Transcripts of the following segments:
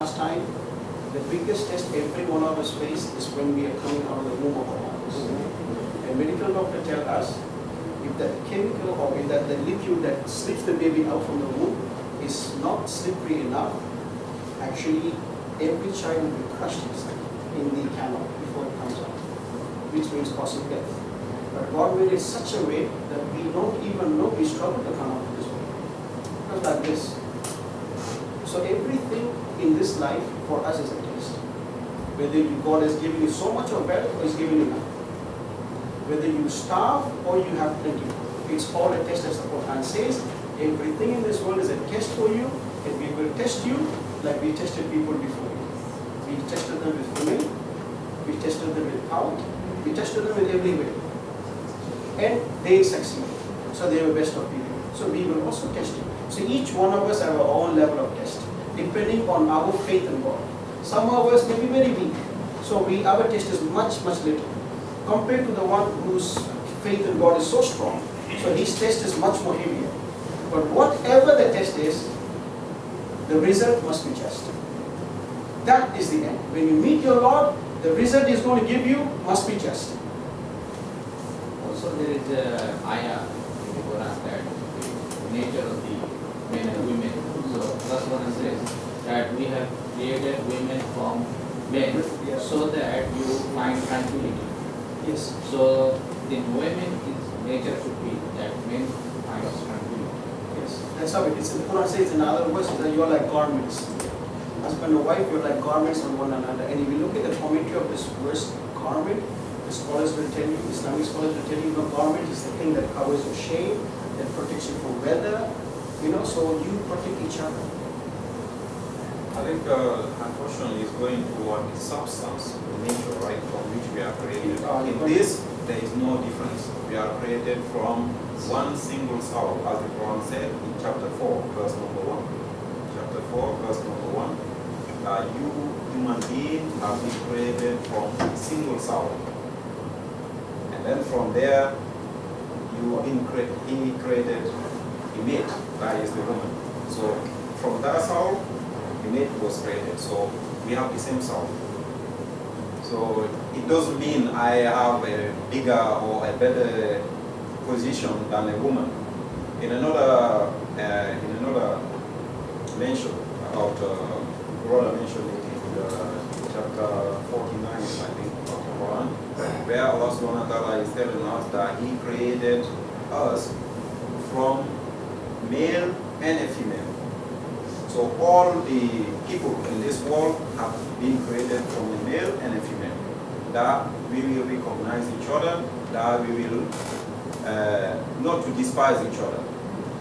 last time, the biggest test every one of us face is when we are coming out of the womb of our mothers. And medical doctor tell us if that chemical or if that the liquid that slips the baby out from the womb is not slippery enough, actually every child will be crushed inside in the canal before it comes out, which means causing death. But God made it such a way that we don't even know we struggle to come out of this way. Just like this. So everything in this life for us is a test. Whether God has given you so much of wealth or is giving you nothing. Whether you starve or you have plenty. It's all a test, as the Quran says. Everything in this world is a test for you, and we will test you like we tested people before you. We tested them with women, we tested them with power, we tested them in every way. And they succeeded. So they were best of people. So we will also test you. So each one of us have our own level of test, depending on our faith in God. Some of us may be very weak. So our test is much, much little. Compared to the one whose faith in God is so strong. So his test is much more heavier. But whatever the test is, the result must be just. That is the end. When you meet your Lord, the result is going to give you must be just. Also there is a ayah in the Quran that the nature of the men and women. So first one says that we have created women from men so that you find tranquility. Yes. So the women, its nature should be that men find tranquility. Yes. That's how it is. The Quran says in other verses that you are like garments. Husband and wife, you are like garments on one another. And if you look at the commentary of this verse, garment, the scholars will tell you, Islamic scholars will tell you, garment is the thing that covers your shame, that protects you from weather, so you protect each other. I think, unfortunately, it's going toward the substance, the nature, right, from which we are created. In this, there is no difference. We are created from one single soul, as the Quran said in chapter 4, verse number 1. Chapter 4, verse number 1. You, human being, have been created from a single soul. And then from there, he created a mate, that is the woman. So from that soul, the mate was created. So we have the same soul. So it doesn't mean I have a bigger or a better position than a woman. In another mention about brother mentioned it in chapter 49, I think, of the Quran, where Allah subhanahu wa ta'ala is telling us that He created us from male and a female. So all the people in this world have been created from a male and a female. That we will recognize each other, that we will not to despise each other,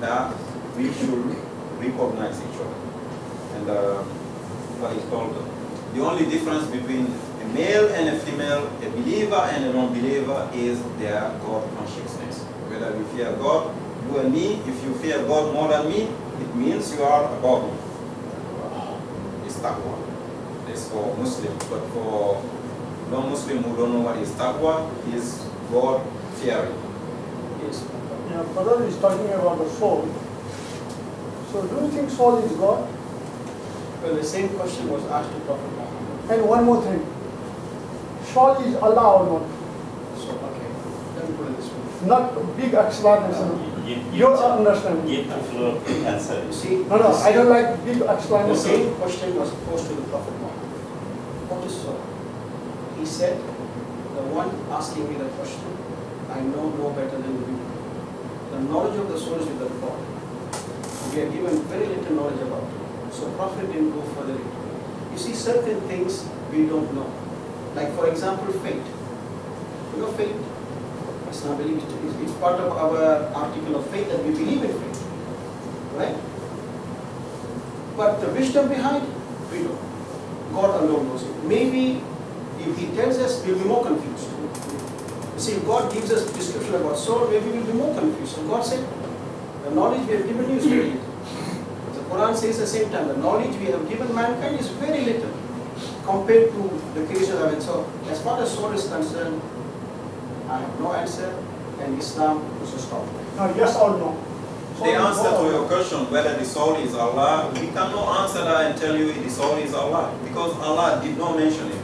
that we should recognize each other. And what is called the only difference between a male and a female, a believer and a non-believer, is their God consciousness. Whether we fear God, you and me, if you fear God more than me, it means you are above me. It's taqwa. It's for Muslims, but for non-Muslim who don't know what is taqwa, is God fearing. Yes. Yeah, brother is talking about the soul. So do you think soul is God? Well, the same question was asked to Prophet Muhammad. And one more thing. Soul is Allah or not? So, okay, let me put it this way. Not big explanation. Your understanding. Give the floor to answer. You see, No, I don't like big the explanation. same question was posed to the Prophet Muhammad. What is soul? He said, the one asking me the question, I know no better than you. The knowledge of the soul is with the God. We are given very little knowledge about it. So Prophet didn't go further into it. You see, certain things we don't know. Like for example, fate. You know fate? It's not believed. It's part of our article of faith that we believe in fate. Right? But the wisdom behind, we don't. God alone knows it. Maybe if He tells us, we'll be more confused. You see, if God gives us a description about soul, maybe we'll be more confused. So God said, the knowledge we have given you is very little. The Quran says at the same time, the knowledge we have given mankind is very little compared to the creation of it. So as far as soul is concerned, I have no answer, and Islam is a stop. Now, yes or no? The answer to your question whether the soul is Allah, we cannot answer that and tell you the soul is Allah because Allah did not mention it.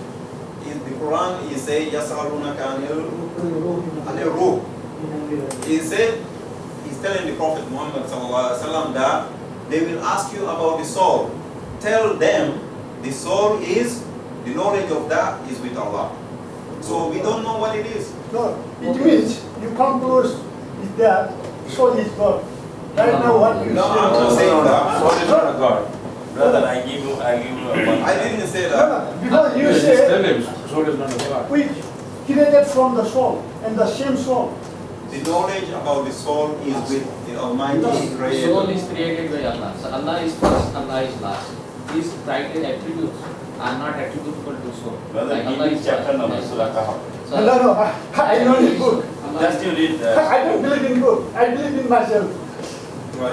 In the Quran, He said, "Yas'alunaka anil ruh." He said, He's telling the Prophet Muhammad ﷺ that they will ask you about the soul. Tell them the soul is, the knowledge of that is with Allah. So we don't know what it is. No, it means you come close with that, soul is God. Right now what you No, say. I'm not saying that. Soul is not a God. Brother, I give you one. I didn't say No, that. no, because you Just say tell him, soul is not a God. we created from the soul and the same soul. The knowledge about the soul is with the Almighty Soul Creator. is created by Allah. So Allah is first, Allah is last. These title attributes are not attributable to soul. Brother, Like give Allah me is chapter first. number, Yes. Surah Kahf. So, No, I don't need book. Allah Just you read I don't believe in book. I believe in myself. Right.